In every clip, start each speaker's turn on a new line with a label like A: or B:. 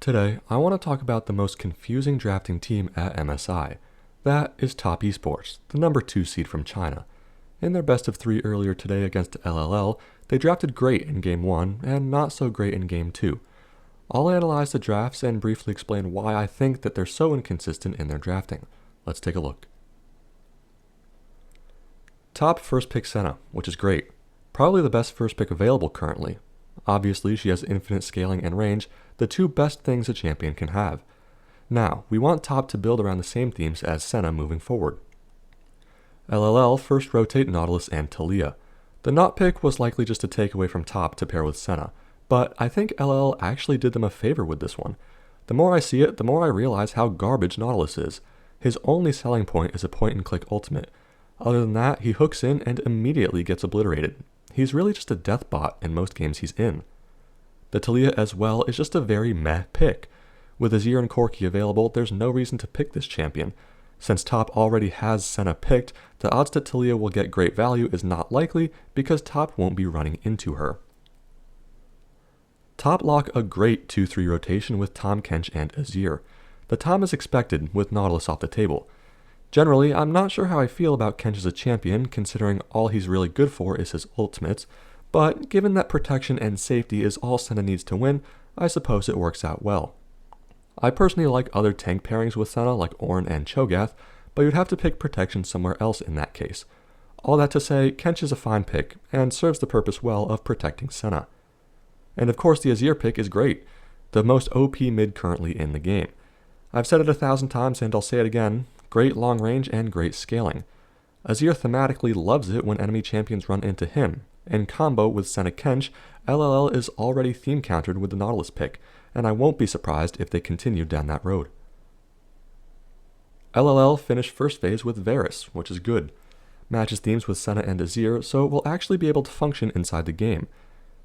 A: Today, I want to talk about the most confusing drafting team at MSI. That is Top Esports, the number 2 seed from China. In their best of 3 earlier today against LLL, they drafted great in Game 1 and not so great in Game 2. I'll analyze the drafts and briefly explain why I think that they're so inconsistent in their drafting. Let's take a look. Top first pick Senna, which is great. Probably the best first pick available currently. Obviously, she has infinite scaling and range, the two best things a champion can have. Now, we want Top to build around the same themes as Senna moving forward. LLL first rotate Nautilus and Taliyah. The not pick was likely just a takeaway from Top to pair with Senna, but I think LLL actually did them a favor with this one. The more I see it, the more I realize how garbage Nautilus is. His only selling point is a point-and-click ultimate. Other than that, he hooks in and immediately gets obliterated. He's really just a death bot in most games he's in. The Taliyah as well is just a very meh pick. With Azir and Corki available, there's no reason to pick this champion. Since Top already has Senna picked, the odds that Taliyah will get great value is not likely because Top won't be running into her. Top lock a great 2-3 rotation with Tahm Kench and Azir. The Tahm is expected with Nautilus off the table. Generally, I'm not sure how I feel about Kench as a champion, considering all he's really good for is his ultimates, but given that protection and safety is all Senna needs to win, I suppose it works out well. I personally like other tank pairings with Senna like Ornn and Cho'Gath, but you'd have to pick protection somewhere else in that case. All that to say, Kench is a fine pick, and serves the purpose well of protecting Senna. And of course the Azir pick is great, the most OP mid currently in the game. I've said it 1,000 times and I'll say it again, great long range and great scaling. Azir thematically loves it when enemy champions run into him. In combo with Senna Kench, LLL is already theme countered with the Nautilus pick, and I won't be surprised if they continue down that road. LLL finished first phase with Varus, which is good. Matches themes with Senna and Azir, so it will actually be able to function inside the game.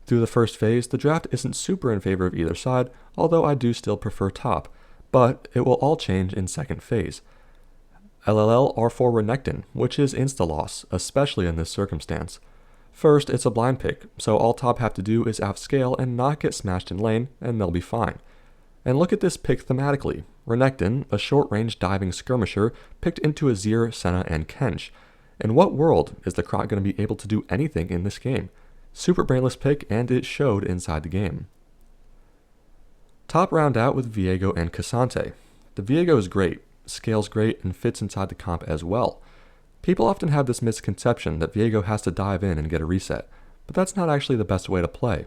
A: Through the first phase, the draft isn't super in favor of either side, although I do still prefer Top, but it will all change in second phase. LLL R4 Renekton, which is insta-loss, especially in this circumstance. First, it's a blind pick, so all Top have to do is outscale and not get smashed in lane, and they'll be fine. And look at this pick thematically. Renekton, a short-range diving skirmisher, picked into Azir, Senna, and Kench. In what world is the Krot going to be able to do anything in this game? Super brainless pick, and it showed inside the game. Top round out with Viego and K'Sante. The Viego is great, scales great, and fits inside the comp as well. People often have this misconception that Viego has to dive in and get a reset, but that's not actually the best way to play.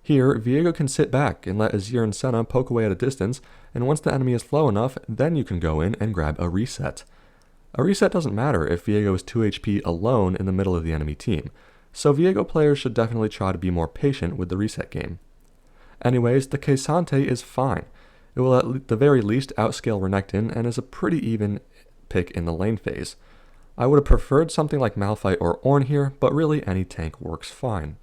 A: Here, Viego can sit back and let Azir and Senna poke away at a distance, and once the enemy is low enough, then you can go in and grab a reset. A reset doesn't matter if Viego is 2 HP alone in the middle of the enemy team, so Viego players should definitely try to be more patient with the reset game. Anyways, the K'Sante is fine. It will at the very least outscale Renekton and is a pretty even pick in the lane phase. I would have preferred something like Malphite or Ornn here, but really any tank works fine.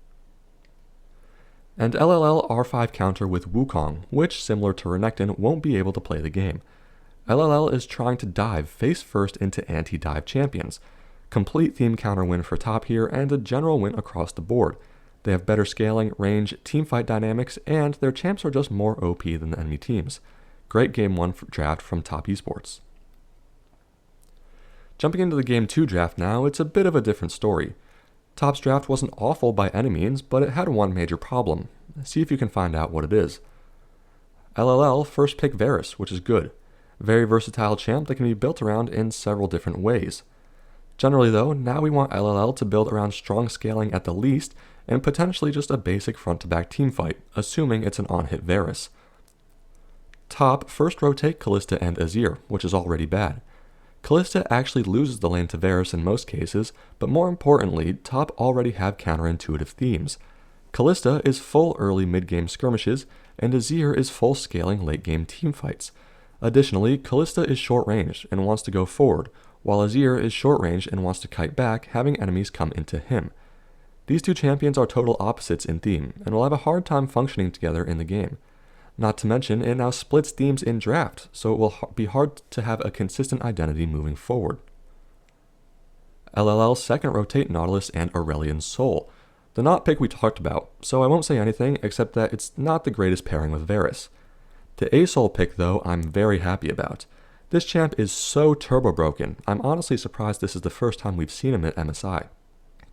A: And LLL R5 counter with Wukong, which, similar to Renekton, won't be able to play the game. LLL is trying to dive face first into anti-dive champions. Complete theme counter win for Top here, and a general win across the board. They have better scaling, range, teamfight dynamics, and their champs are just more OP than the enemy teams. Great Game 1 draft from Top Esports. Jumping into the Game 2 draft now, it's a bit of a different story. Top's draft wasn't awful by any means, but it had one major problem. See if you can find out what it is. LLL first pick Varus, which is good. Very versatile champ that can be built around in several different ways. Generally though, now we want LLL to build around strong scaling at the least, and potentially just a basic front-to-back teamfight, assuming it's an on-hit Varus. Top first rotate Kalista and Azir, which is already bad. Kalista actually loses the lane to Varus in most cases, but more importantly, Top already have counterintuitive themes. Kalista is full early mid-game skirmishes, and Azir is full scaling late-game teamfights. Additionally, Kalista is short-range and wants to go forward, while Azir is short-range and wants to kite back, having enemies come into him. These two champions are total opposites in theme, and will have a hard time functioning together in the game. Not to mention, it now splits themes in draft, so it will be hard to have a consistent identity moving forward. LLL second rotate Nautilus and Aurelion Sol. The not pick we talked about, so I won't say anything except that it's not the greatest pairing with Varus. The ASOL pick though, I'm very happy about. This champ is so turbo broken, I'm honestly surprised this is the first time we've seen him at MSI.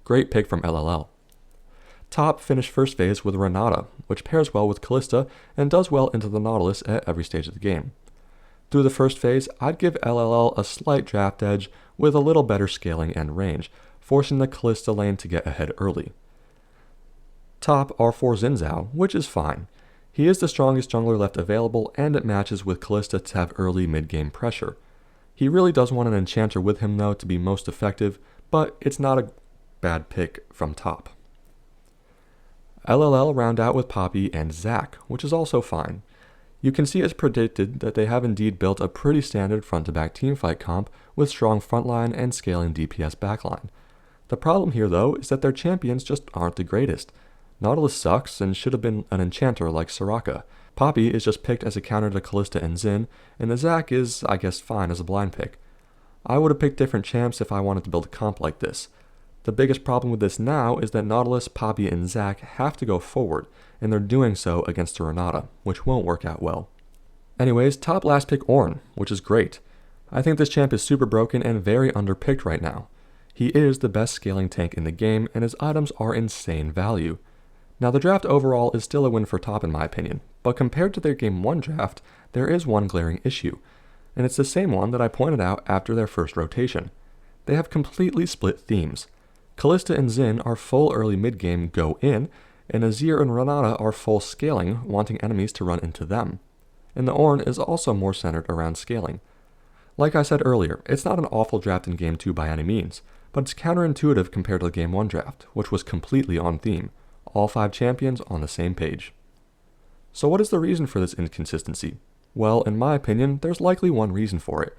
A: Great pick from LLL. Top finished first phase with Renata, which pairs well with Callista and does well into the Nautilus at every stage of the game. Through the first phase, I'd give LLL a slight draft edge with a little better scaling and range, forcing the Callista lane to get ahead early. Top are for Xin Zhao, which is fine. He is the strongest jungler left available, and it matches with Callista to have early mid-game pressure. He really does want an enchanter with him though to be most effective, but it's not a bad pick from top. LLL round out with Poppy and Zac, which is also fine. You can see as predicted that they have indeed built a pretty standard front-to-back teamfight comp with strong frontline and scaling DPS backline. The problem here though is that their champions just aren't the greatest. Nautilus sucks and should have been an enchanter like Soraka. Poppy is just picked as a counter to Callista and Xin, and the Zac is, I guess, fine as a blind pick. I would have picked different champs if I wanted to build a comp like this. The biggest problem with this now is that Nautilus, Poppy, and Zac have to go forward, and they're doing so against a Renata, which won't work out well. Anyways, top last pick Ornn, which is great. I think this champ is super broken and very underpicked right now. He is the best scaling tank in the game, and his items are insane value. Now the draft overall is still a win for top in my opinion, but compared to their Game 1 draft, there is one glaring issue, and it's the same one that I pointed out after their first rotation. They have completely split themes. Callista and Xin are full early mid-game go in, and Azir and Renata are full scaling, wanting enemies to run into them. And the Ornn is also more centered around scaling. Like I said earlier, it's not an awful draft in Game 2 by any means, but it's counterintuitive compared to the Game 1 draft, which was completely on theme. All 5 champions on the same page. So what is the reason for this inconsistency? Well, in my opinion, there's likely one reason for it.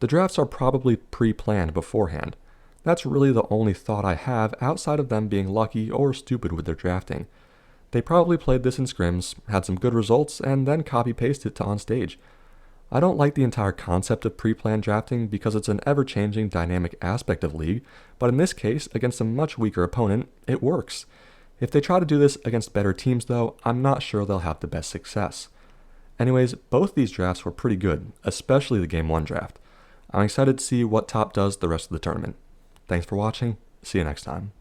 A: The drafts are probably pre-planned beforehand. That's really the only thought I have outside of them being lucky or stupid with their drafting. They probably played this in scrims, had some good results, and then copy-pasted it to on stage. I don't like the entire concept of pre-planned drafting because it's an ever-changing dynamic aspect of League, but in this case, against a much weaker opponent, it works. If they try to do this against better teams though, I'm not sure they'll have the best success. Anyways, both these drafts were pretty good, especially the Game 1 draft. I'm excited to see what top does the rest of the tournament. Thanks for watching, see you next time.